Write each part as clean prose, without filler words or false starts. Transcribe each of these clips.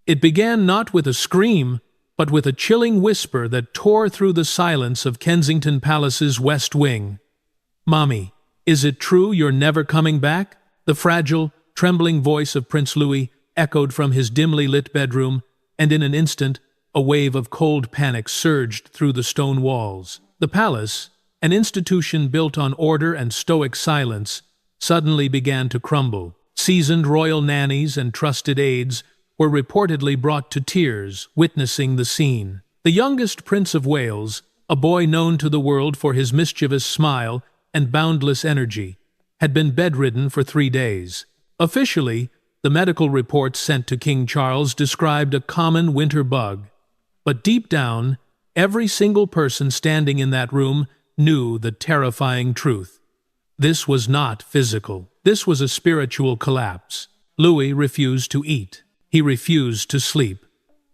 It began not with a scream, but with a chilling whisper that tore through the silence of Kensington Palace's West Wing. "Mommy, is it true you're never coming back?" The fragile, trembling voice of Prince Louis echoed from his dimly lit bedroom, and in an instant a wave of cold panic surged through the stone walls. The palace, an institution built on order and stoic silence, suddenly began to crumble. Seasoned royal nannies and trusted aides were reportedly brought to tears, witnessing the scene. The youngest Prince of Wales, a boy known to the world for his mischievous smile and boundless energy, had been bedridden for 3 days. Officially, the medical reports sent to King Charles described a common winter bug. But deep down, every single person standing in that room knew the terrifying truth. This was not physical. This was a spiritual collapse. Louis refused to eat. He refused to sleep.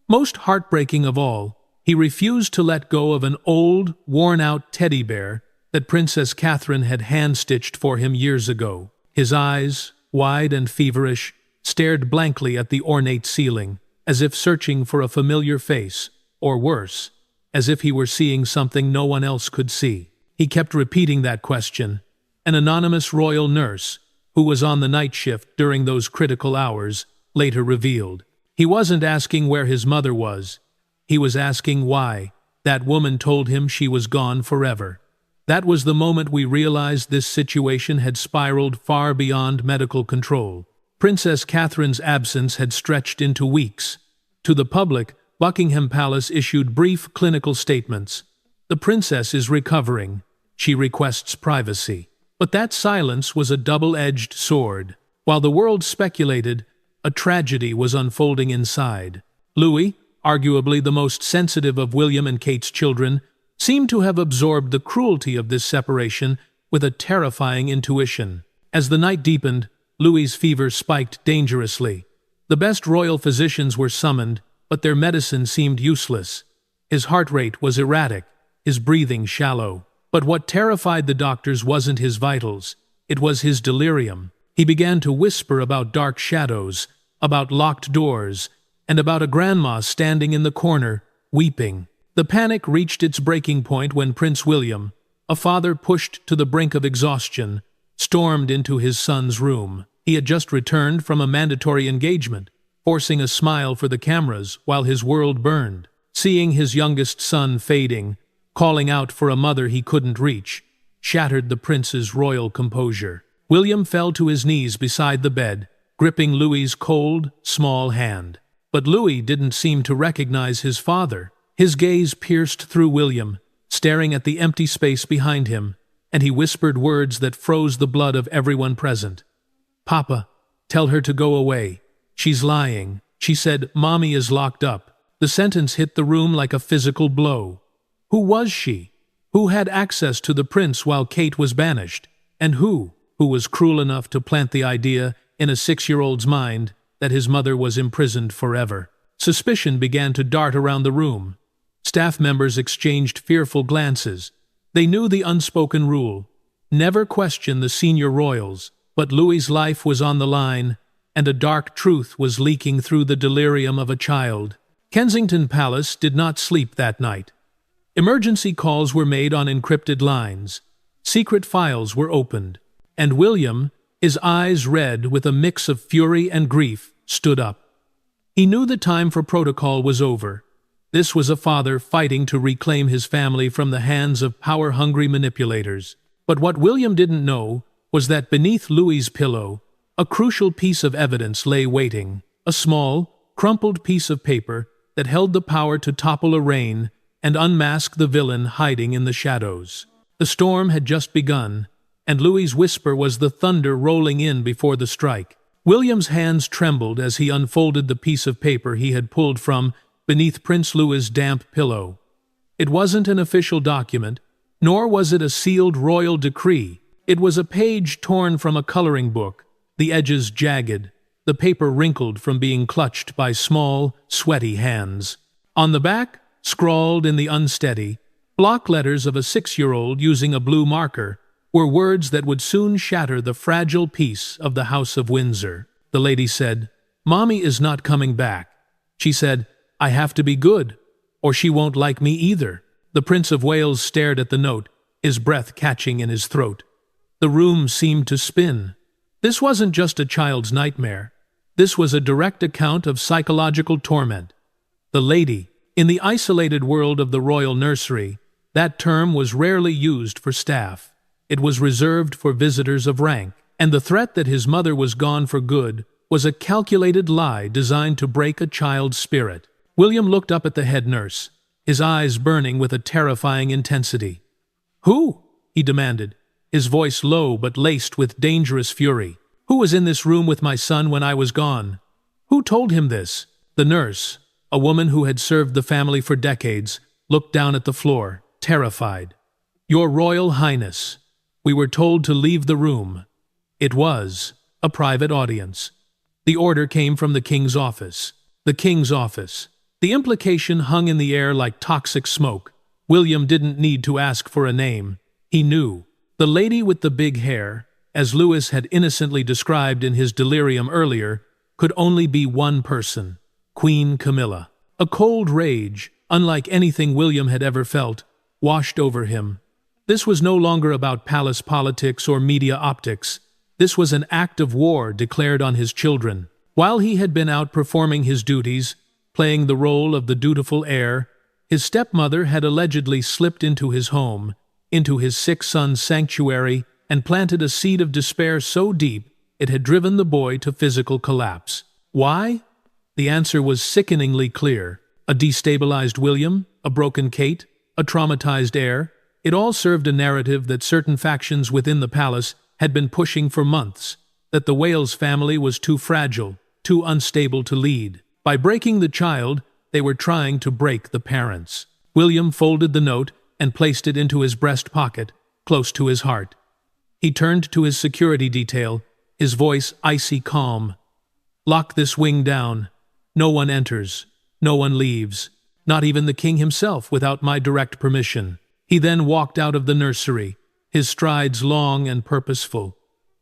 Most heartbreaking of all, he refused to let go of an old, worn-out teddy bear that Princess Catherine had hand-stitched for him years ago. His eyes, wide and feverish, stared blankly at the ornate ceiling, as if searching for a familiar face, or worse, as if he were seeing something no one else could see. He kept repeating that question. An anonymous royal nurse, who was on the night shift during those critical hours, later revealed. He wasn't asking where his mother was. He was asking why. That woman told him she was gone forever. That was the moment we realized this situation had spiraled far beyond medical control. Princess Catherine's absence had stretched into weeks. To the public, Buckingham Palace issued brief clinical statements. The princess is recovering. She requests privacy. But that silence was a double-edged sword. While the world speculated, a tragedy was unfolding inside. Louis, arguably the most sensitive of William and Kate's children, seemed to have absorbed the cruelty of this separation with a terrifying intuition. As the night deepened, Louis's fever spiked dangerously. The best royal physicians were summoned, but their medicine seemed useless. His heart rate was erratic, his breathing shallow. But what terrified the doctors wasn't his vitals, it was his delirium. He began to whisper about dark shadows, about locked doors, and about a grandma standing in the corner, weeping. The panic reached its breaking point when Prince William, a father pushed to the brink of exhaustion, stormed into his son's room. He had just returned from a mandatory engagement, forcing a smile for the cameras while his world burned. Seeing his youngest son fading, calling out for a mother he couldn't reach, shattered the prince's royal composure. William fell to his knees beside the bed, gripping Louis's cold, small hand. But Louis didn't seem to recognize his father. His gaze pierced through William, staring at the empty space behind him, and he whispered words that froze the blood of everyone present. "Papa, tell her to go away. She's lying." She said, "Mommy is locked up." The sentence hit the room like a physical blow. Who was she? Who had access to the prince while Kate was banished? And who was cruel enough to plant the idea in a 6-year-old's mind that his mother was imprisoned forever? Suspicion began to dart around the room. Staff members exchanged fearful glances. They knew the unspoken rule: never question the senior royals. But Louis's life was on the line, and a dark truth was leaking through the delirium of a child. Kensington Palace did not sleep that night. Emergency calls were made on encrypted lines. Secret files were opened. And William, his eyes red with a mix of fury and grief, stood up. He knew the time for protocol was over. This was a father fighting to reclaim his family from the hands of power-hungry manipulators. But what William didn't know was that beneath Louis's pillow, a crucial piece of evidence lay waiting. A small, crumpled piece of paper that held the power to topple a reign and unmask the villain hiding in the shadows. The storm had just begun, and Louis's whisper was the thunder rolling in before the strike. William's hands trembled as he unfolded the piece of paper he had pulled from beneath Prince Louis's damp pillow. It wasn't an official document, nor was it a sealed royal decree. It was a page torn from a coloring book, the edges jagged, the paper wrinkled from being clutched by small, sweaty hands. On the back, scrawled in the unsteady, block letters of a 6-year-old using a blue marker, were words that would soon shatter the fragile peace of the House of Windsor. The lady said, "Mommy is not coming back. She said, "I have to be good, or she won't like me either." The Prince of Wales stared at the note, his breath catching in his throat. The room seemed to spin. This wasn't just a child's nightmare. This was a direct account of psychological torment. The lady, in the isolated world of the royal nursery, that term was rarely used for staff. It was reserved for visitors of rank, and the threat that his mother was gone for good was a calculated lie designed to break a child's spirit. William looked up at the head nurse, his eyes burning with a terrifying intensity. "Who?" he demanded, his voice low but laced with dangerous fury. "Who was in this room with my son when I was gone? Who told him this?" The nurse, a woman who had served the family for decades, looked down at the floor, terrified. "Your Royal Highness, we were told to leave the room." It was a private audience. The order came from the King's office. The King's office. The implication hung in the air like toxic smoke. William didn't need to ask for a name. He knew. The lady with the big hair, as Lewis had innocently described in his delirium earlier, could only be one person: Queen Camilla. A cold rage, unlike anything William had ever felt, washed over him. This was no longer about palace politics or media optics. This was an act of war declared on his children. While he had been out performing his duties, playing the role of the dutiful heir, his stepmother had allegedly slipped into his home, into his sick son's sanctuary, and planted a seed of despair so deep it had driven the boy to physical collapse. Why? The answer was sickeningly clear. A destabilized William, a broken Kate, a traumatized heir. It all served a narrative that certain factions within the palace had been pushing for months, that the Wales family was too fragile, too unstable to lead. By breaking the child, they were trying to break the parents. William folded the note and placed it into his breast pocket, close to his heart. He turned to his security detail, his voice icy calm. "Lock this wing down. No one enters. No one leaves. Not even the king himself without my direct permission." He then walked out of the nursery, his strides long and purposeful.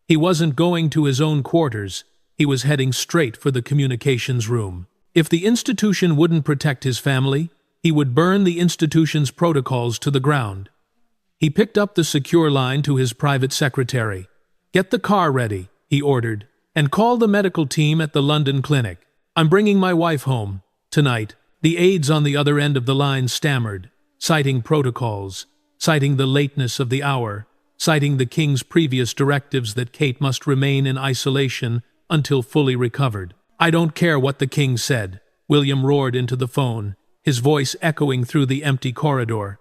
He wasn't going to his own quarters. He was heading straight for the communications room. If the institution wouldn't protect his family, he would burn the institution's protocols to the ground. He picked up the secure line to his private secretary. "Get the car ready," he ordered, "and call the medical team at the London clinic. I'm bringing my wife home tonight." The aides on the other end of the line stammered, citing protocols, citing the lateness of the hour, citing the king's previous directives that Kate must remain in isolation until fully recovered. "I don't care what the king said," William roared into the phone, his voice echoing through the empty corridor.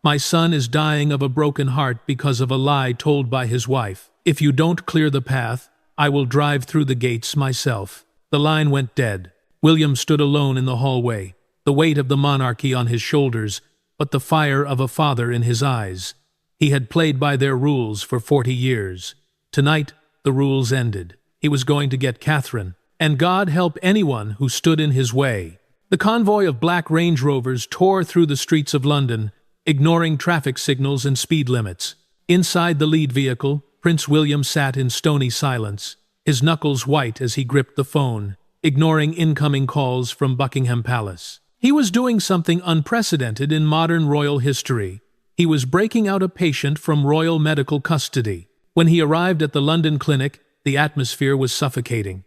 "My son is dying of a broken heart because of a lie told by his wife. If you don't clear the path, I will drive through the gates myself." The line went dead. William stood alone in the hallway, the weight of the monarchy on his shoulders, but the fire of a father in his eyes. He had played by their rules for 40 years. Tonight, the rules ended. He was going to get Catherine, and God help anyone who stood in his way. The convoy of black Range Rovers tore through the streets of London, ignoring traffic signals and speed limits. Inside the lead vehicle, Prince William sat in stony silence, his knuckles white as he gripped the phone, ignoring incoming calls from Buckingham Palace. He was doing something unprecedented in modern royal history. He was breaking out a patient from royal medical custody. When he arrived at the London clinic, the atmosphere was suffocating.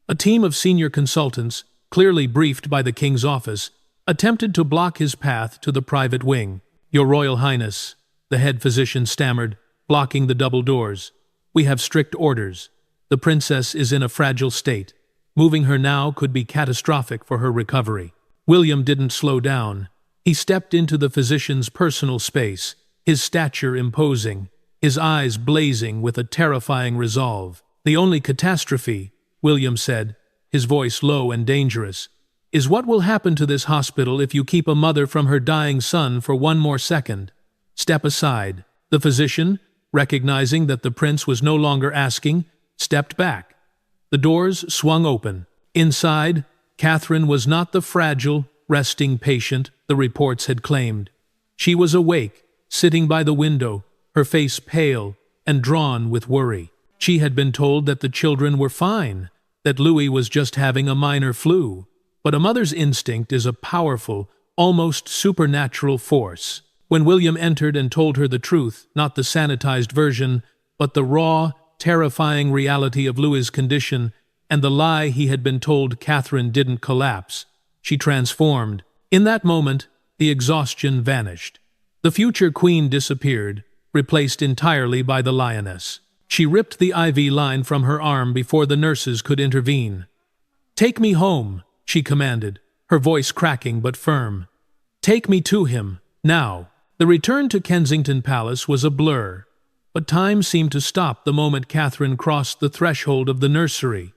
A team of senior consultants, clearly briefed by the King's office, attempted to block his path to the private wing. "Your Royal Highness," the head physician stammered, blocking the double doors. "We have strict orders. The princess is in a fragile state. Moving her now could be catastrophic for her recovery." William didn't slow down. He stepped into the physician's personal space, his stature imposing, his eyes blazing with a terrifying resolve. "The only catastrophe," William said, his voice low and dangerous, "is what will happen to this hospital if you keep a mother from her dying son for one more second. Step aside." The physician, recognizing that the prince was no longer asking, stepped back. The doors swung open. Inside, Catherine was not the fragile, resting patient the reports had claimed. She was awake, sitting by the window, her face pale and drawn with worry. She had been told that the children were fine, that Louis was just having a minor flu. but a mother's instinct is a powerful, almost supernatural force. When William entered and told her the truth, not the sanitized version, but the raw, terrifying reality of Louis's condition and the lie he had been told Catherine didn't collapse, she transformed. In that moment, the exhaustion vanished. The future queen disappeared, replaced entirely by the lioness. She ripped the IV line from her arm before the nurses could intervene. "Take me home," she commanded, her voice cracking but firm. "Take me to him, now." The return to Kensington Palace was a blur, but time seemed to stop the moment Catherine crossed the threshold of the nursery.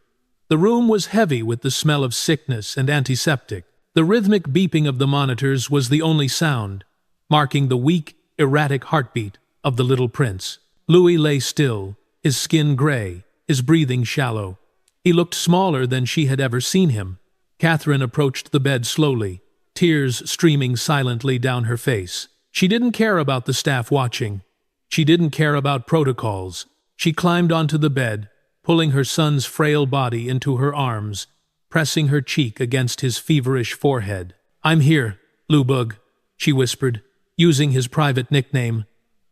The room was heavy with the smell of sickness and antiseptic. The rhythmic beeping of the monitors was the only sound, marking the weak, erratic heartbeat of the little prince. Louis lay still, his skin gray, his breathing shallow. He looked smaller than she had ever seen him. Catherine approached the bed slowly, tears streaming silently down her face. She didn't care about the staff watching. She didn't care about protocols. She climbed onto the bed, pulling her son's frail body into her arms, pressing her cheek against his feverish forehead. "I'm here, Lubug," she whispered, using his private nickname.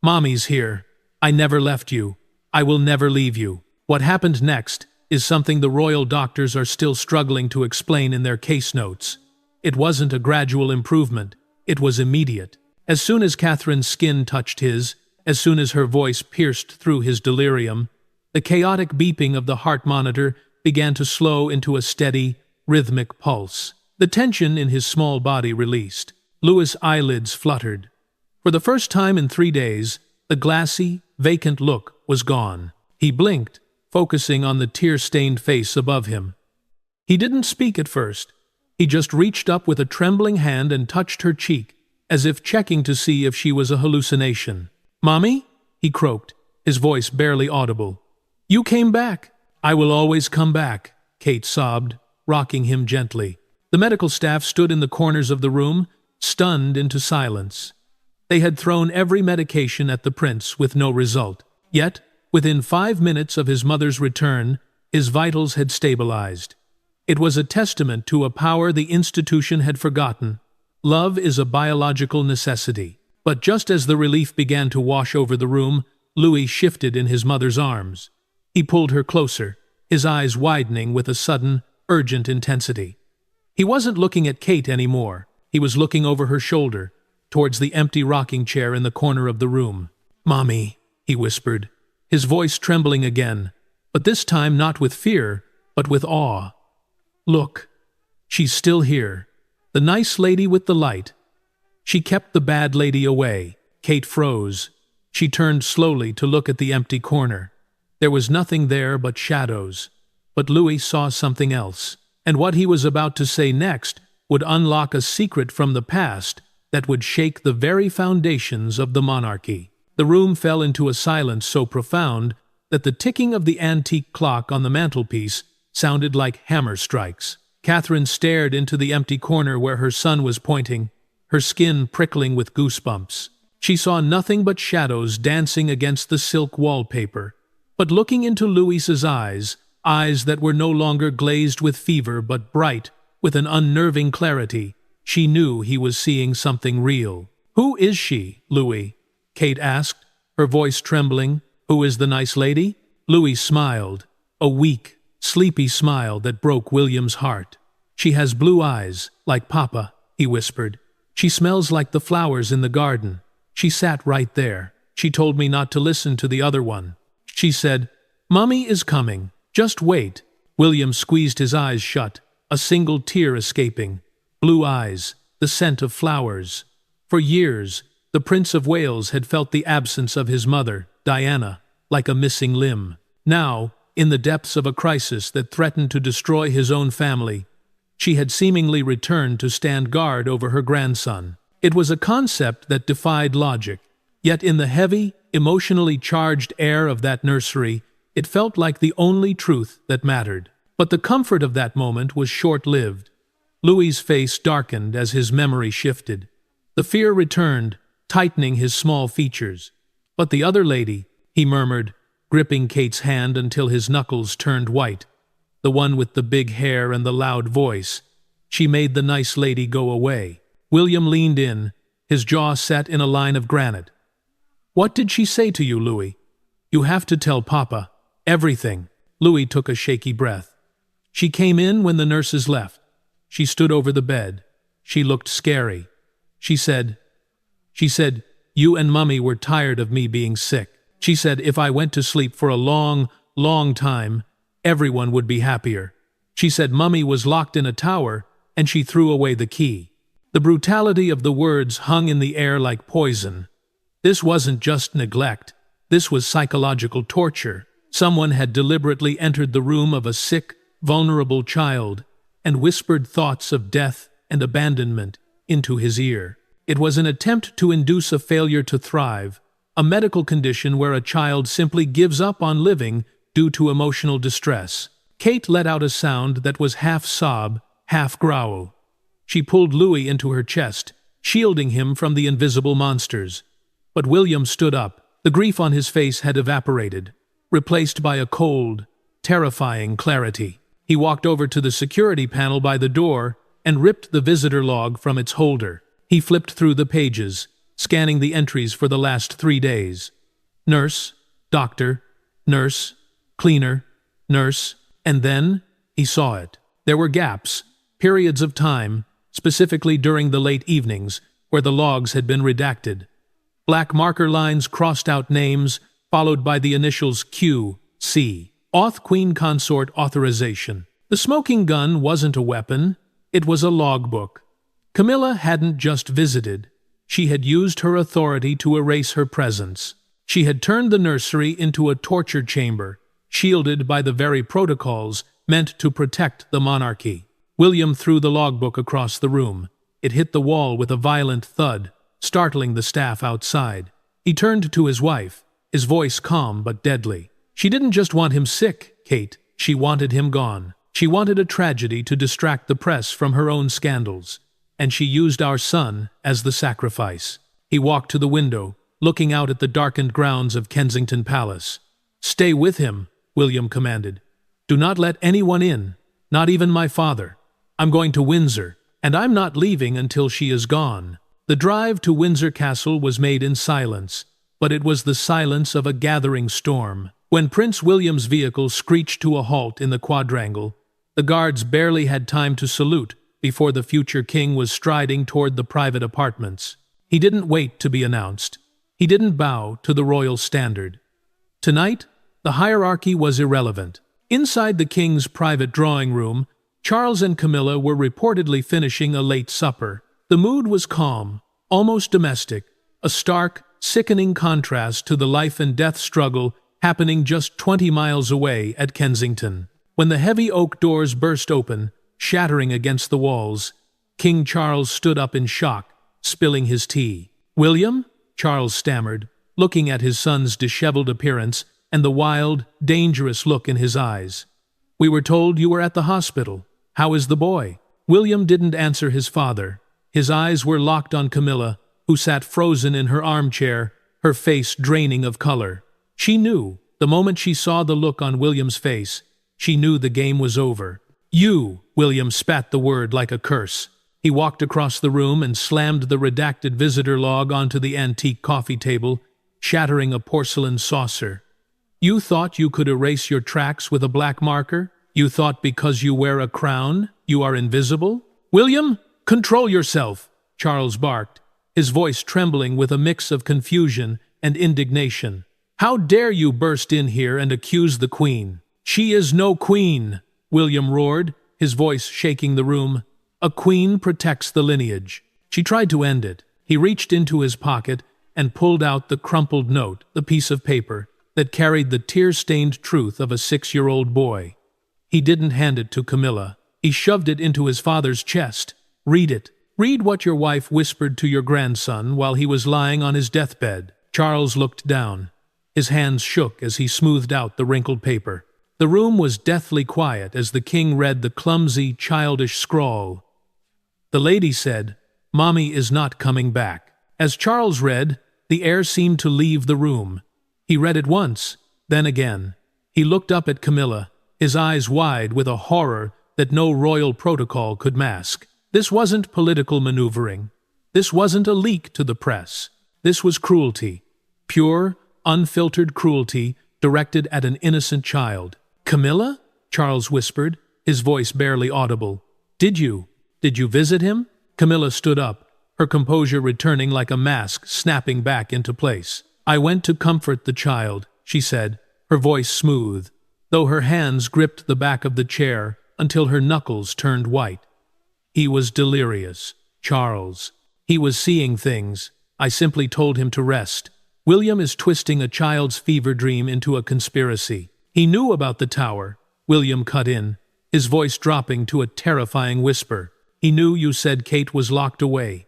"Mommy's here. I never left you. I will never leave you." What happened next is something the royal doctors are still struggling to explain in their case notes. It wasn't a gradual improvement. It was immediate. As soon as Catherine's skin touched his, as soon as her voice pierced through his delirium, the chaotic beeping of the heart monitor began to slow into a steady, rhythmic pulse. The tension in his small body released. Louis's eyelids fluttered. For the first time in 3 days, the glassy, vacant look was gone. He blinked, focusing on the tear-stained face above him. He didn't speak at first. He just reached up with a trembling hand and touched her cheek, as if checking to see if she was a hallucination. "Mommy?" he croaked, his voice barely audible. "You came back." "I will always come back," Kate sobbed, rocking him gently. The medical staff stood in the corners of the room, stunned into silence. They had thrown every medication at the prince with no result. Yet, within 5 minutes of his mother's return, his vitals had stabilized. It was a testament to a power the institution had forgotten. Love is a biological necessity. But just as the relief began to wash over the room, Louis shifted in his mother's arms. He pulled her closer, his eyes widening with a sudden, urgent intensity. He wasn't looking at Kate anymore. He was looking over her shoulder, towards the empty rocking chair in the corner of the room. "Mommy," he whispered, his voice trembling again, but this time not with fear, but with awe. "Look, she's still here. The nice lady with the light. She kept the bad lady away." Kate froze. She turned slowly to look at the empty corner. There was nothing there but shadows. But Louis saw something else, and what he was about to say next would unlock a secret from the past that would shake the very foundations of the monarchy. The room fell into a silence so profound that the ticking of the antique clock on the mantelpiece sounded like hammer strikes. Catherine stared into the empty corner where her son was pointing, her skin prickling with goosebumps. She saw nothing but shadows dancing against the silk wallpaper. But looking into Louis's eyes, eyes that were no longer glazed with fever but bright with an unnerving clarity, she knew he was seeing something real. "Who is she, Louis?" Kate asked, her voice trembling. "Who is the nice lady?" Louis smiled, a weak, sleepy smile that broke William's heart. "She has blue eyes, like Papa," he whispered. "She smells like the flowers in the garden. She sat right there. She told me not to listen to the other one. She said, 'Mummy is coming. Just wait.'" William squeezed his eyes shut, a single tear escaping. Blue eyes, the scent of flowers. For years, the Prince of Wales had felt the absence of his mother, Diana, like a missing limb. Now, in the depths of a crisis that threatened to destroy his own family, she had seemingly returned to stand guard over her grandson. It was a concept that defied logic, yet in the heavy, emotionally charged air of that nursery, it felt like the only truth that mattered. But the comfort of that moment was short-lived. Louis's face darkened as his memory shifted. The fear returned, tightening his small features. "But the other lady," he murmured, gripping Kate's hand until his knuckles turned white. "The one with the big hair and the loud voice. She made the nice lady go away. William leaned in, his jaw set in a line of granite. What did she say to you, Louis? You have to tell Papa. Everything. Louis took a shaky breath. She came in when the nurses left. She stood over the bed. She looked scary. She said, you and Mummy were tired of me being sick. She said if I went to sleep for a long, long time, everyone would be happier. She said Mummy was locked in a tower, and she threw away the key. The brutality of the words hung in the air like poison. This wasn't just neglect. This was psychological torture. Someone had deliberately entered the room of a sick, vulnerable child and whispered thoughts of death and abandonment into his ear. It was an attempt to induce a failure to thrive, a medical condition where a child simply gives up on living due to emotional distress. Kate let out a sound that was half sob, half growl. She pulled Louis into her chest, shielding him from the invisible monsters. But William stood up. The grief on his face had evaporated, replaced by a cold, terrifying clarity. He walked over to the security panel by the door and ripped the visitor log from its holder. He flipped through the pages, scanning the entries for the last 3 days. Nurse, doctor, nurse, cleaner, nurse, and then he saw it. There were gaps, periods of time, specifically during the late evenings, where the logs had been redacted. Black marker lines crossed out names, followed by the initials Q, C. Auth Queen Consort Authorization. The smoking gun wasn't a weapon, it was a logbook. Camilla hadn't just visited. She had used her authority to erase her presence. She had turned the nursery into a torture chamber, shielded by the very protocols meant to protect the monarchy. William threw the logbook across the room. It hit the wall with a violent thud, startling the staff outside. He turned to his wife, his voice calm but deadly. She didn't just want him sick, Kate. She wanted him gone. She wanted a tragedy to distract the press from her own scandals. And she used our son as the sacrifice. He walked to the window, looking out at the darkened grounds of Kensington Palace. Stay with him, William commanded. Do not let anyone in, not even my father. I'm going to Windsor, and I'm not leaving until she is gone. The drive to Windsor Castle was made in silence, but it was the silence of a gathering storm. When Prince William's vehicle screeched to a halt in the quadrangle, the guards barely had time to salute before the future king was striding toward the private apartments. He didn't wait to be announced. He didn't bow to the royal standard. Tonight, the hierarchy was irrelevant. Inside the king's private drawing room, Charles and Camilla were reportedly finishing a late supper. The mood was calm, almost domestic, a stark, sickening contrast to the life and death struggle happening just 20 miles away at Kensington. When the heavy oak doors burst open, shattering against the walls, King Charles stood up in shock, spilling his tea. William? Charles stammered, looking at his son's disheveled appearance and the wild, dangerous look in his eyes. We were told you were at the hospital. How is the boy? William didn't answer his father. His eyes were locked on Camilla, who sat frozen in her armchair, her face draining of color. She knew, the moment she saw the look on William's face, she knew the game was over. You, William spat the word like a curse. He walked across the room and slammed the redacted visitor log onto the antique coffee table, shattering a porcelain saucer. You thought you could erase your tracks with a black marker? You thought because you wear a crown, you are invisible? William, control yourself, Charles barked, his voice trembling with a mix of confusion and indignation. How dare you burst in here and accuse the Queen? She is no queen, William roared, his voice shaking the room. A queen protects the lineage. She tried to end it. He reached into his pocket and pulled out the crumpled note, the piece of paper that carried the tear-stained truth of a 6-year-old boy. He didn't hand it to Camilla. He shoved it into his father's chest. Read it. Read what your wife whispered to your grandson while he was lying on his deathbed. Charles looked down. His hands shook as he smoothed out the wrinkled paper. The room was deathly quiet as the king read the clumsy, childish scrawl. The lady said, "Mommy is not coming back." As Charles read, the air seemed to leave the room. He read it once, then again. He looked up at Camilla, his eyes wide with a horror that no royal protocol could mask. This wasn't political maneuvering. This wasn't a leak to the press. This was cruelty. Pure, unfiltered cruelty directed at an innocent child. "Camilla?" Charles whispered, his voice barely audible. Did you visit him?" Camilla stood up, her composure returning like a mask snapping back into place. "I went to comfort the child," she said, her voice smooth, though her hands gripped the back of the chair until her knuckles turned white. "He was delirious, Charles. He was seeing things. I simply told him to rest. William is twisting a child's fever dream into a conspiracy. He knew about the tower," William cut in, his voice dropping to a terrifying whisper. "He knew you said Kate was locked away.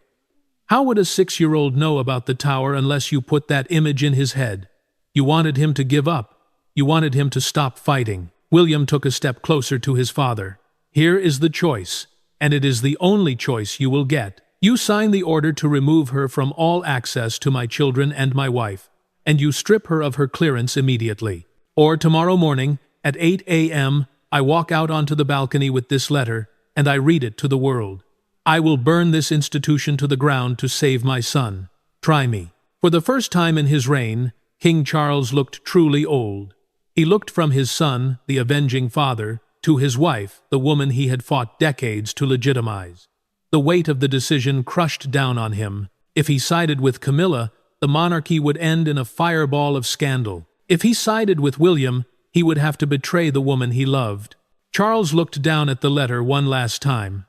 How would a 6-year-old know about the tower unless you put that image in his head? You wanted him to give up. You wanted him to stop fighting." William took a step closer to his father. "Here is the choice, and it is the only choice you will get. You sign the order to remove her from all access to my children and my wife, and you strip her of her clearance immediately. Or tomorrow morning, at 8 a.m., I walk out onto the balcony with this letter, and I read it to the world. I will burn this institution to the ground to save my son. Try me." For the first time in his reign, King Charles looked truly old. He looked from his son, the avenging father, to his wife, the woman he had fought decades to legitimize. The weight of the decision crushed down on him. If he sided with Camilla, the monarchy would end in a fireball of scandal. If he sided with William, he would have to betray the woman he loved. Charles looked down at the letter one last time.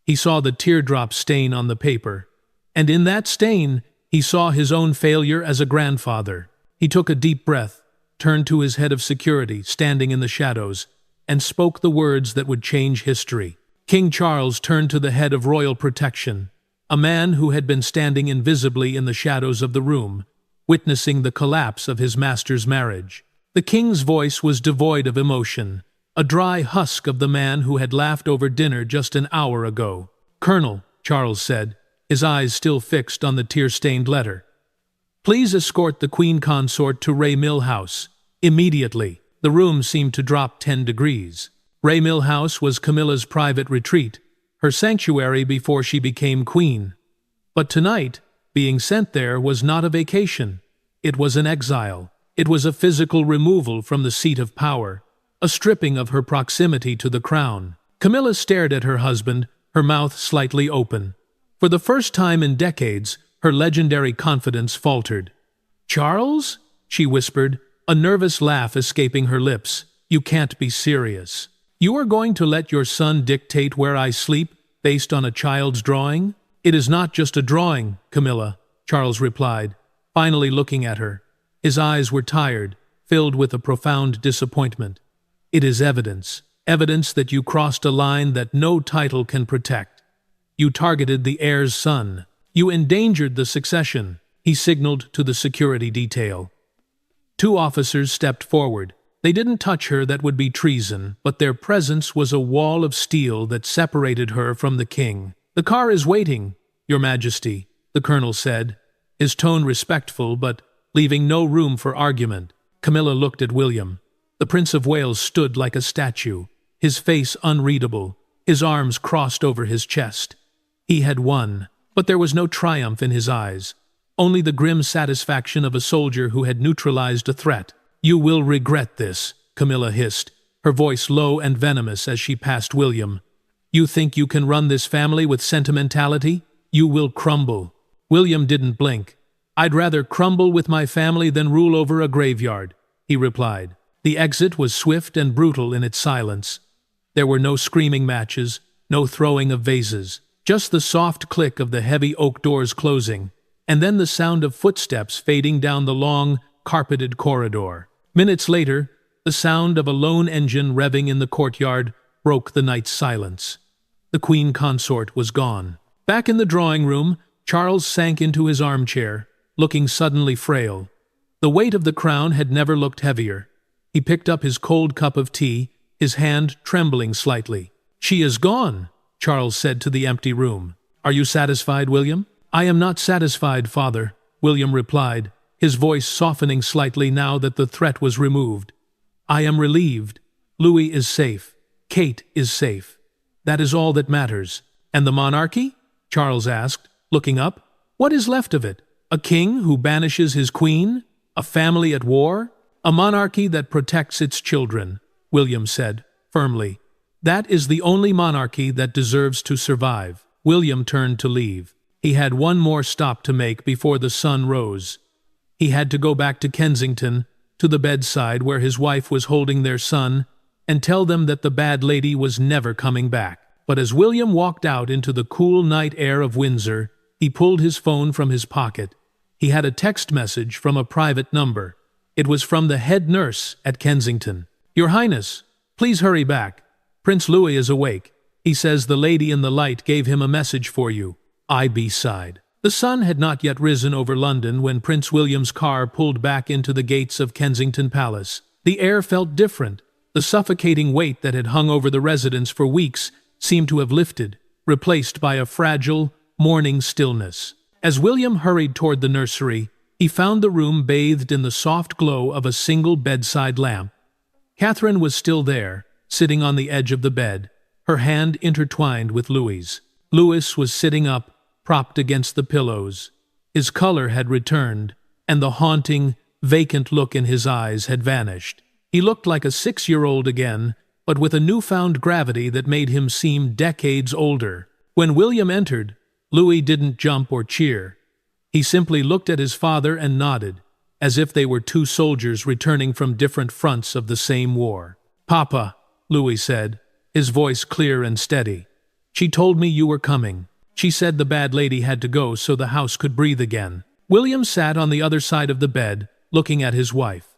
He saw the teardrop stain on the paper, and in that stain, he saw his own failure as a grandfather. He took a deep breath, turned to his head of security, standing in the shadows, and spoke the words that would change history. King Charles turned to the head of royal protection, a man who had been standing invisibly in the shadows of the room, witnessing the collapse of his master's marriage. The king's voice was devoid of emotion, a dry husk of the man who had laughed over dinner just an hour ago. "Colonel," Charles said, his eyes still fixed on the tear-stained letter, "please escort the Queen Consort to Ray Mill House, immediately." The room seemed to drop 10 degrees. Ray Mill House was Camilla's private retreat, her sanctuary before she became queen. But tonight, being sent there was not a vacation. It was an exile. It was a physical removal from the seat of power, a stripping of her proximity to the crown. Camilla stared at her husband, her mouth slightly open. For the first time in decades, her legendary confidence faltered. "Charles?" she whispered, a nervous laugh escaping her lips. "You can't be serious. You are going to let your son dictate where I sleep based on a child's drawing?" "It is not just a drawing, Camilla," Charles replied, finally looking at her. His eyes were tired, filled with a profound disappointment. "It is evidence. Evidence that you crossed a line that no title can protect. You targeted the heir's son. You endangered the succession." He signaled to the security detail. 2 officers stepped forward. They didn't touch her, that would be treason, but their presence was a wall of steel that separated her from the king. "The car is waiting, Your Majesty," the colonel said, his tone respectful but leaving no room for argument. Camilla looked at William. The Prince of Wales stood like a statue, his face unreadable, his arms crossed over his chest. He had won, but there was no triumph in his eyes, only the grim satisfaction of a soldier who had neutralized a threat. "You will regret this," Camilla hissed, her voice low and venomous as she passed William. "You think you can run this family with sentimentality? You will crumble." William didn't blink. "I'd rather crumble with my family than rule over a graveyard," he replied. The exit was swift and brutal in its silence. There were no screaming matches, no throwing of vases, just the soft click of the heavy oak doors closing, and then the sound of footsteps fading down the long, carpeted corridor. Minutes later, the sound of a lone engine revving in the courtyard broke the night's silence. The Queen Consort was gone. Back in the drawing room, Charles sank into his armchair, looking suddenly frail. The weight of the crown had never looked heavier. He picked up his cold cup of tea, his hand trembling slightly. "She is gone," Charles said to the empty room. "Are you satisfied, William?" "I am not satisfied, Father," William replied, his voice softening slightly now that the threat was removed. "I am relieved. Louis is safe. Kate is safe. That is all that matters. And the monarchy? Charles asked, looking up. What is left of it? A king who banishes his queen? A family at war? A monarchy that protects its children, William said, firmly. That is the only monarchy that deserves to survive. William turned to leave. He had one more stop to make before the sun rose. He had to go back to Kensington, to the bedside where his wife was holding their son, and tell them that the bad lady was never coming back. But as William walked out into the cool night air of Windsor, he pulled his phone from his pocket. He had a text message from a private number. It was from the head nurse at Kensington. Your Highness, please hurry back. Prince Louis is awake. He says the lady in the light gave him a message for you. I.B. sighed. The sun had not yet risen over London when Prince William's car pulled back into the gates of Kensington Palace. The air felt different. The suffocating weight that had hung over the residence for weeks seemed to have lifted, replaced by a fragile, morning stillness. As William hurried toward the nursery, he found the room bathed in the soft glow of a single bedside lamp. Catherine was still there, sitting on the edge of the bed, her hand intertwined with Louis's. Louis was sitting up, propped against the pillows. His color had returned, and the haunting, vacant look in his eyes had vanished. He looked like a 6-year-old again, but with a newfound gravity that made him seem decades older. When William entered, Louis didn't jump or cheer. He simply looked at his father and nodded, as if they were two soldiers returning from different fronts of the same war. "Papa," Louis said, his voice clear and steady. "She told me you were coming. She said the bad lady had to go so the house could breathe again." William sat on the other side of the bed, looking at his wife.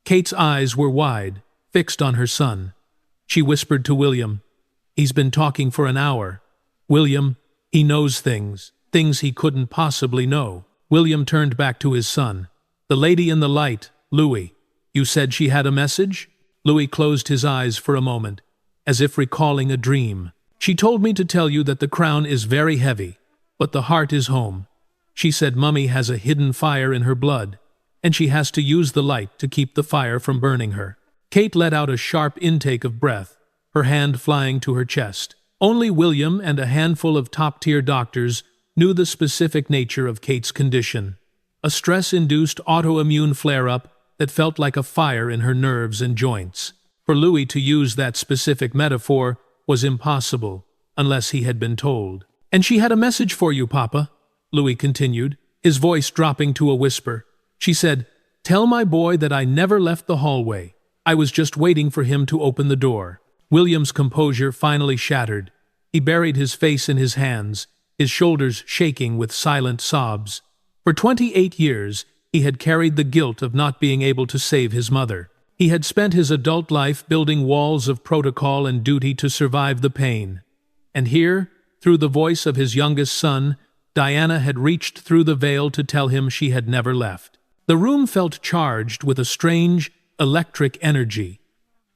Kate's eyes were wide, fixed on her son. She whispered to William, "He's been talking for an hour. William, he knows things he couldn't possibly know." William turned back to his son. "The lady in the light, Louis. You said she had a message?" Louis closed his eyes for a moment, as if recalling a dream. "She told me to tell you that the crown is very heavy, but the heart is home. She said Mummy has a hidden fire in her blood, and she has to use the light to keep the fire from burning her." Kate let out a sharp intake of breath, her hand flying to her chest. Only William and a handful of top-tier doctors knew the specific nature of Kate's condition. A stress-induced autoimmune flare-up that felt like a fire in her nerves and joints. For Louis to use that specific metaphor was impossible, unless he had been told. "And she had a message for you, Papa," Louis continued, his voice dropping to a whisper. "She said, 'Tell my boy that I never left the hallway. I was just waiting for him to open the door.'" William's composure finally shattered. He buried his face in his hands, his shoulders shaking with silent sobs. For 28 years, he had carried the guilt of not being able to save his mother. He had spent his adult life building walls of protocol and duty to survive the pain. And here, through the voice of his youngest son, Diana had reached through the veil to tell him she had never left. The room felt charged with a strange, electric energy.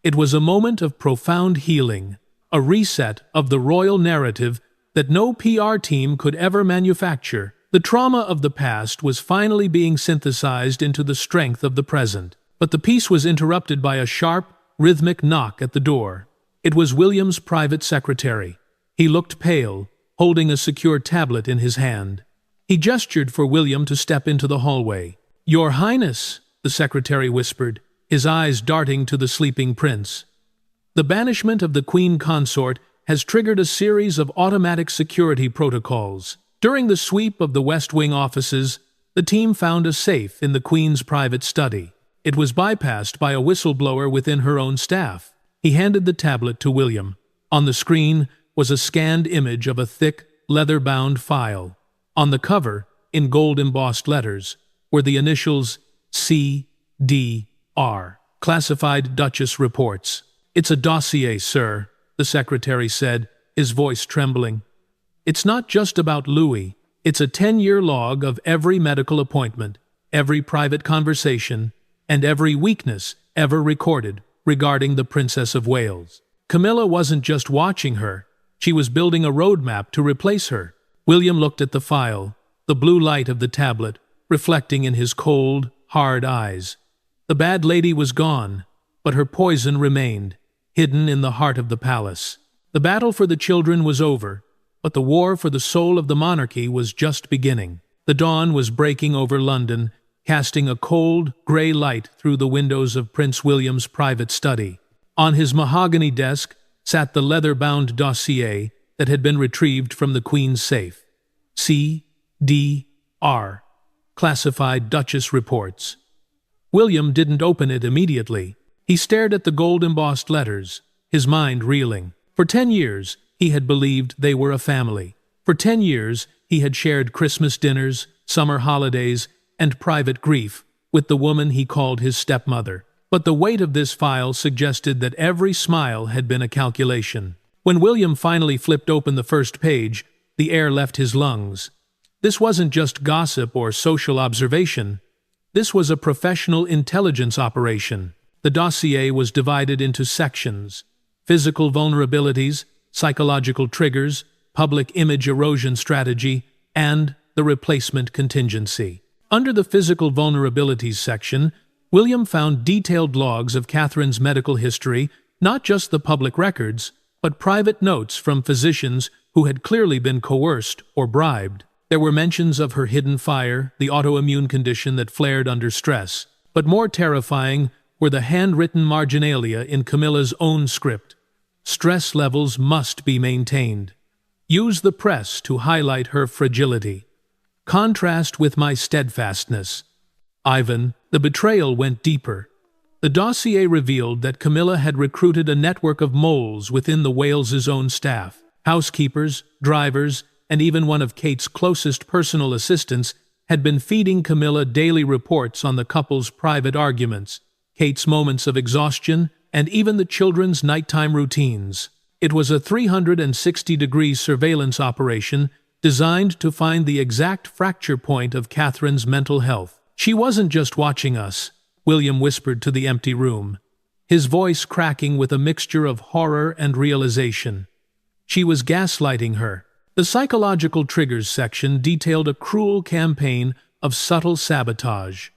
It was a moment of profound healing, a reset of the royal narrative that no PR team could ever manufacture. The trauma of the past was finally being synthesized into the strength of the present. But the peace was interrupted by a sharp, rhythmic knock at the door. It was William's private secretary. He looked pale, holding a secure tablet in his hand. He gestured for William to step into the hallway. "Your Highness," the secretary whispered, his eyes darting to the sleeping prince. "The banishment of the Queen Consort has triggered a series of automatic security protocols. During the sweep of the West Wing offices, the team found a safe in the Queen's private study. It was bypassed by a whistleblower within her own staff." He handed the tablet to William. On the screen was a scanned image of a thick, leather-bound file. On the cover, in gold-embossed letters, were the initials C.D.R. Classified Duchess Reports. "It's a dossier, sir," the secretary said, his voice trembling. "It's not just about Louis. It's a 10-year log of every medical appointment, every private conversation, and every weakness ever recorded regarding the Princess of Wales. Camilla wasn't just watching her. She was building a roadmap to replace her." William looked at the file, the blue light of the tablet reflecting in his cold, hard eyes. The bad lady was gone, but her poison remained, hidden in the heart of the palace. The battle for the children was over, but the war for the soul of the monarchy was just beginning. The dawn was breaking over London, casting a cold, grey light through the windows of Prince William's private study. On his mahogany desk sat the leather-bound dossier that had been retrieved from the Queen's safe. C.D.R. Classified Duchess Reports. William didn't open it immediately. He stared at the gold-embossed letters, his mind reeling. For 10 years, he had believed they were a family. For 10 years, he had shared Christmas dinners, summer holidays, and private grief with the woman he called his stepmother. But the weight of this file suggested that every smile had been a calculation. When William finally flipped open the first page, the air left his lungs. This wasn't just gossip or social observation. This was a professional intelligence operation. The dossier was divided into sections: physical vulnerabilities, psychological triggers, public image erosion strategy, and the replacement contingency. Under the physical vulnerabilities section, William found detailed logs of Catherine's medical history, not just the public records, but private notes from physicians who had clearly been coerced or bribed. There were mentions of her hidden fire, the autoimmune condition that flared under stress. But more terrifying were the handwritten marginalia in Camilla's own script. Stress levels must be maintained. Use the press to highlight her fragility. Contrast with my steadfastness. Ivan, the betrayal went deeper. The dossier revealed that Camilla had recruited a network of moles within the Wales's own staff. Housekeepers, drivers, and even one of Kate's closest personal assistants had been feeding Camilla daily reports on the couple's private arguments, Kate's moments of exhaustion, and even the children's nighttime routines. It was a 360-degree surveillance operation designed to find the exact fracture point of Catherine's mental health. She wasn't just watching us, William whispered to the empty room, his voice cracking with a mixture of horror and realization. She was gaslighting her. The psychological triggers section detailed a cruel campaign of subtle sabotage.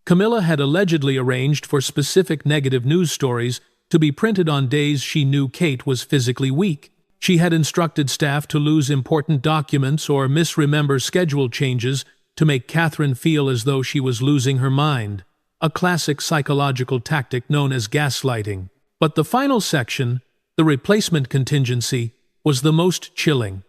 Camilla had allegedly arranged for specific negative news stories to be printed on days she knew Kate was physically weak. She had instructed staff to lose important documents or misremember schedule changes to make Catherine feel as though she was losing her mind, a classic psychological tactic known as gaslighting. But the final section, the replacement contingency, was the most chilling.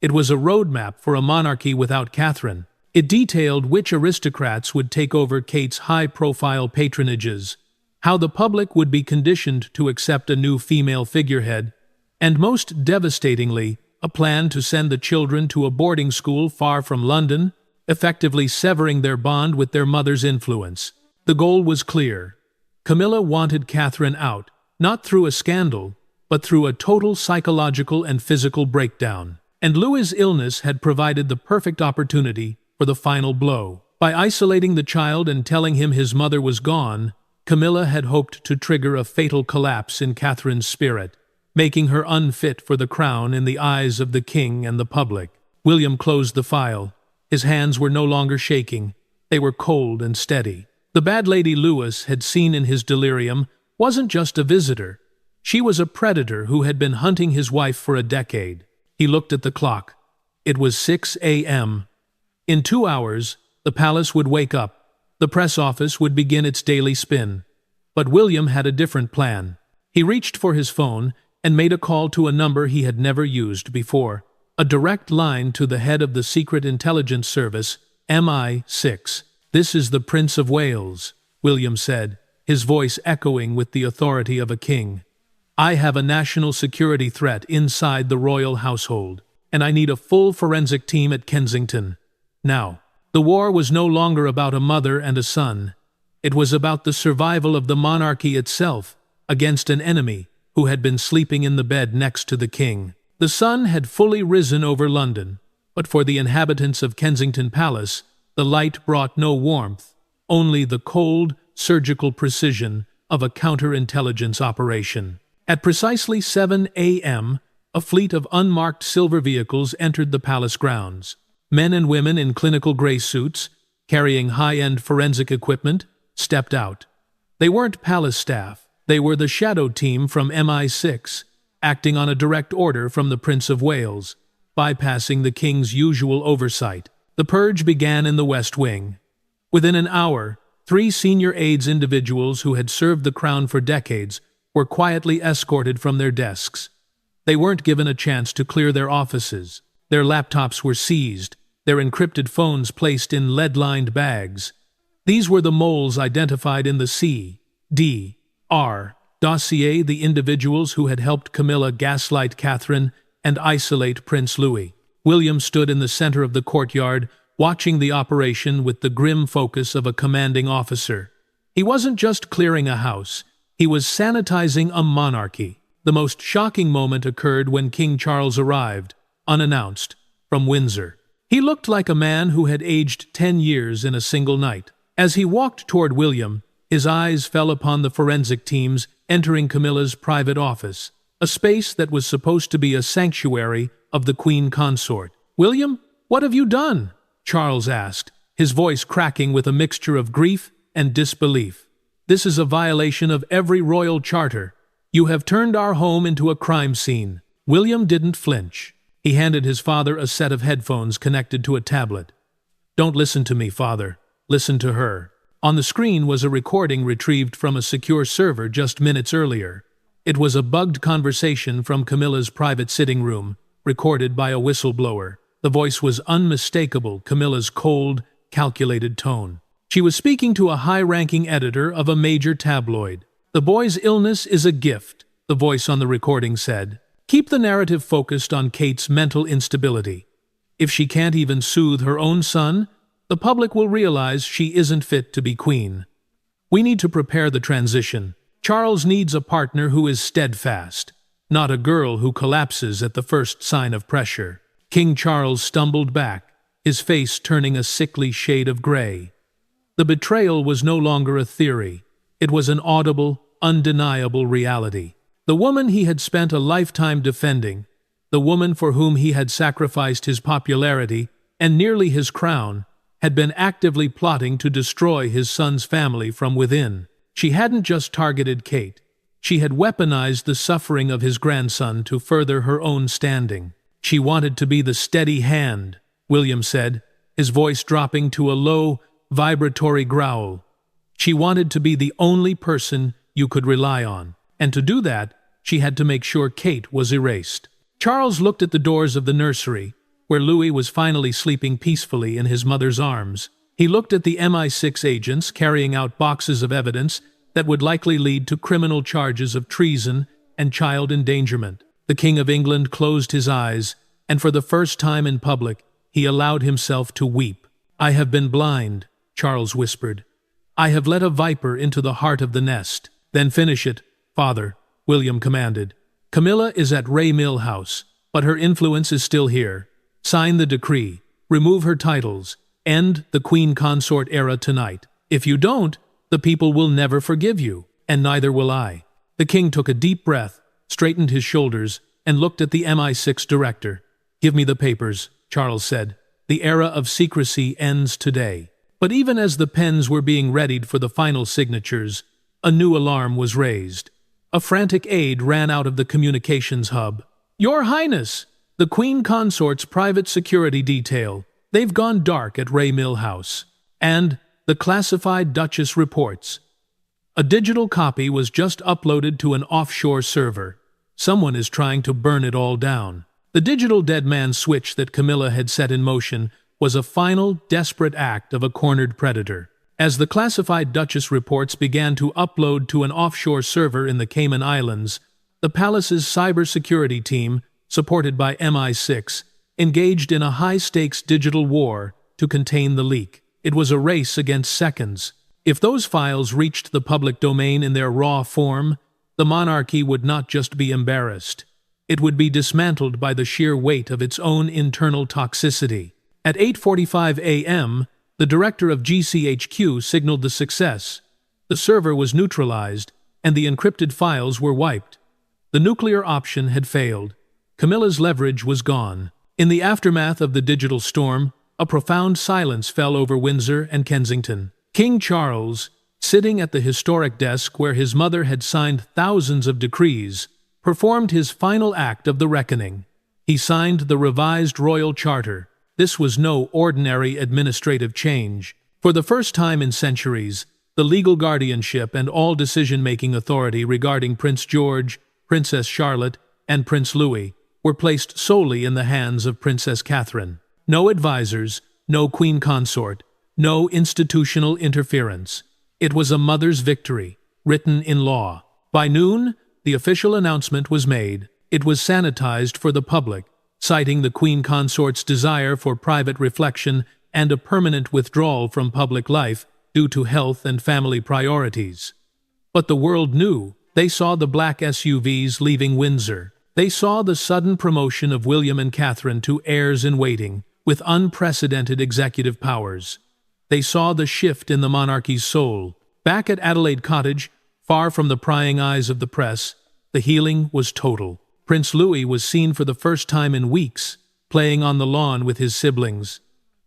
It was a roadmap for a monarchy without Catherine. It detailed which aristocrats would take over Kate's high-profile patronages, how the public would be conditioned to accept a new female figurehead, and most devastatingly, a plan to send the children to a boarding school far from London, effectively severing their bond with their mother's influence. The goal was clear. Camilla wanted Catherine out, not through a scandal, but through a total psychological and physical breakdown. And Louis's illness had provided the perfect opportunity for the final blow. By isolating the child and telling him his mother was gone, Camilla had hoped to trigger a fatal collapse in Catherine's spirit, making her unfit for the crown in the eyes of the king and the public. William closed the file. His hands were no longer shaking. They were cold and steady. The bad lady Louis had seen in his delirium wasn't just a visitor. She was a predator who had been hunting his wife for a decade. He looked at the clock. It was 6 a.m. In 2 hours, the palace would wake up. The press office would begin its daily spin. But William had a different plan. He reached for his phone and made a call to a number he had never used before. A direct line to the head of the Secret Intelligence Service, MI6. "This is the Prince of Wales," William said, his voice echoing with the authority of a king. "I have a national security threat inside the royal household, and I need a full forensic team at Kensington. Now." The war was no longer about a mother and a son. It was about the survival of the monarchy itself against an enemy who had been sleeping in the bed next to the king. The sun had fully risen over London, but for the inhabitants of Kensington Palace, the light brought no warmth, only the cold, surgical precision of a counterintelligence operation. At precisely 7 a.m., a fleet of unmarked silver vehicles entered the palace grounds. Men and women in clinical gray suits, carrying high-end forensic equipment, stepped out. They weren't palace staff. They were the shadow team from MI6, acting on a direct order from the Prince of Wales, bypassing the king's usual oversight. The purge began in the West Wing. Within an hour, 3 senior aides, individuals who had served the crown for decades, were quietly escorted from their desks. They weren't given a chance to clear their offices. Their laptops were seized, their encrypted phones placed in lead-lined bags. These were the moles identified in the C.D.R. dossier, the individuals who had helped Camilla gaslight Catherine and isolate Prince Louis. William stood in the center of the courtyard, watching the operation with the grim focus of a commanding officer. He wasn't just clearing a house, he was sanitizing a monarchy. The most shocking moment occurred when King Charles arrived, unannounced, from Windsor. He looked like a man who had aged 10 years in a single night. As he walked toward William, his eyes fell upon the forensic teams entering Camilla's private office, a space that was supposed to be a sanctuary of the Queen Consort. "William, what have you done?" Charles asked, his voice cracking with a mixture of grief and disbelief. "This is a violation of every royal charter. You have turned our home into a crime scene." William didn't flinch. He handed his father a set of headphones connected to a tablet. "Don't listen to me, father. Listen to her." On the screen was a recording retrieved from a secure server just minutes earlier. It was a bugged conversation from Camilla's private sitting room, recorded by a whistleblower. The voice was unmistakable, Camilla's cold, calculated tone. She was speaking to a high-ranking editor of a major tabloid. "The boy's illness is a gift," the voice on the recording said. "Keep the narrative focused on Kate's mental instability. If she can't even soothe her own son, the public will realize she isn't fit to be queen. We need to prepare the transition. Charles needs a partner who is steadfast, not a girl who collapses at the first sign of pressure." King Charles stumbled back, his face turning a sickly shade of gray. The betrayal was no longer a theory. It was an audible, undeniable reality. The woman he had spent a lifetime defending, the woman for whom he had sacrificed his popularity and nearly his crown, had been actively plotting to destroy his son's family from within. She hadn't just targeted Kate. She had weaponized the suffering of his grandson to further her own standing. "She wanted to be the steady hand," William said, his voice dropping to a low, vibratory growl. "She wanted to be the only person you could rely on. And to do that, she had to make sure Kate was erased." Charles looked at the doors of the nursery, where Louis was finally sleeping peacefully in his mother's arms. He looked at the MI6 agents carrying out boxes of evidence that would likely lead to criminal charges of treason and child endangerment. The King of England closed his eyes, and for the first time in public, he allowed himself to weep. "I have been blind," Charles whispered. "I have let a viper into the heart of the nest." "Then finish it, father," William commanded. "Camilla is at Ray Mill House, but her influence is still here. Sign the decree, remove her titles, end the Queen Consort era tonight. If you don't, the people will never forgive you, and neither will I." The king took a deep breath, straightened his shoulders, and looked at the MI6 director. "Give me the papers," Charles said. "The era of secrecy ends today." But even as the pens were being readied for the final signatures, a new alarm was raised. A frantic aide ran out of the communications hub. "Your Highness! The Queen Consort's private security detail. They've gone dark at Ray Mill House. And the classified Duchess reports. A digital copy was just uploaded to an offshore server. Someone is trying to burn it all down." The digital dead man switch that Camilla had set in motion was a final, desperate act of a cornered predator. As the classified Duchess reports began to upload to an offshore server in the Cayman Islands, the palace's cybersecurity team, supported by MI6, engaged in a high-stakes digital war to contain the leak. It was a race against seconds. If those files reached the public domain in their raw form, the monarchy would not just be embarrassed. It would be dismantled by the sheer weight of its own internal toxicity. At 8:45 a.m., the director of GCHQ signaled the success. The server was neutralized, and the encrypted files were wiped. The nuclear option had failed. Camilla's leverage was gone. In the aftermath of the digital storm, a profound silence fell over Windsor and Kensington. King Charles, sitting at the historic desk where his mother had signed thousands of decrees, performed his final act of the reckoning. He signed the revised royal charter. This was no ordinary administrative change. For the first time in centuries, the legal guardianship and all decision-making authority regarding Prince George, Princess Charlotte, and Prince Louis were placed solely in the hands of Princess Catherine. No advisors, no queen consort, no institutional interference. It was a mother's victory, written in law. By noon, the official announcement was made. It was sanitized for the public, citing the queen consort's desire for private reflection and a permanent withdrawal from public life due to health and family priorities. But the world knew. They saw the black SUVs leaving Windsor. They saw the sudden promotion of William and Catherine to heirs-in-waiting with unprecedented executive powers. They saw the shift in the monarchy's soul. Back at Adelaide Cottage, far from the prying eyes of the press, the healing was total. Prince Louis was seen for the first time in weeks, playing on the lawn with his siblings.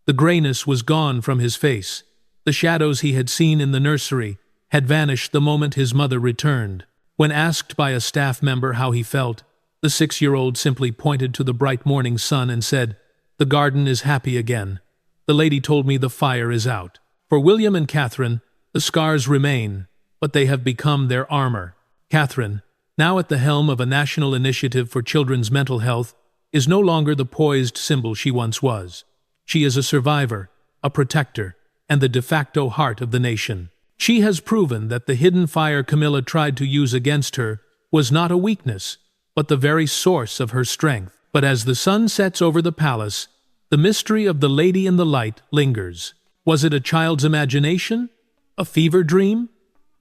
The grayness was gone from his face. The shadows he had seen in the nursery had vanished the moment his mother returned. When asked by a staff member how he felt, the 6-year-old simply pointed to the bright morning sun and said, "The garden is happy again. The lady told me the fire is out." For William and Catherine, the scars remain, but they have become their armor. Catherine, now at the helm of a national initiative for children's mental health, is no longer the poised symbol she once was. She is a survivor, a protector, and the de facto heart of the nation. She has proven that the hidden fire Camilla tried to use against her was not a weakness, but the very source of her strength. But as the sun sets over the palace, the mystery of the lady in the light lingers. Was it a child's imagination? A fever dream?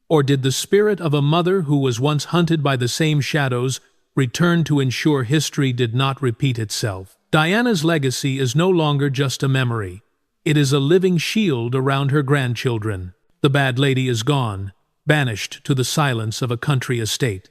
Or did the spirit of a mother who was once hunted by the same shadows return to ensure history did not repeat itself? Diana's legacy is no longer just a memory. It is a living shield around her grandchildren. The bad lady is gone, banished to the silence of a country estate.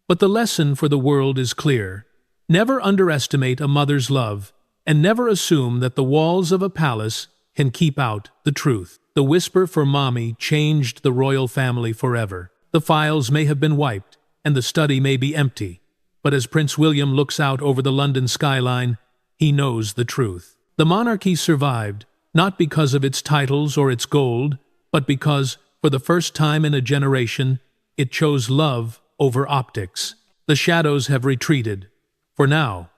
But the lesson for the world is clear. Never underestimate a mother's love, and never assume that the walls of a palace can keep out the truth. The whisper for mommy changed the royal family forever. The files may have been wiped, and the study may be empty. But as Prince William looks out over the London skyline, he knows the truth. The monarchy survived, not because of its titles or its gold, but because, for the first time in a generation, it chose love over optics. The shadows have retreated. For now,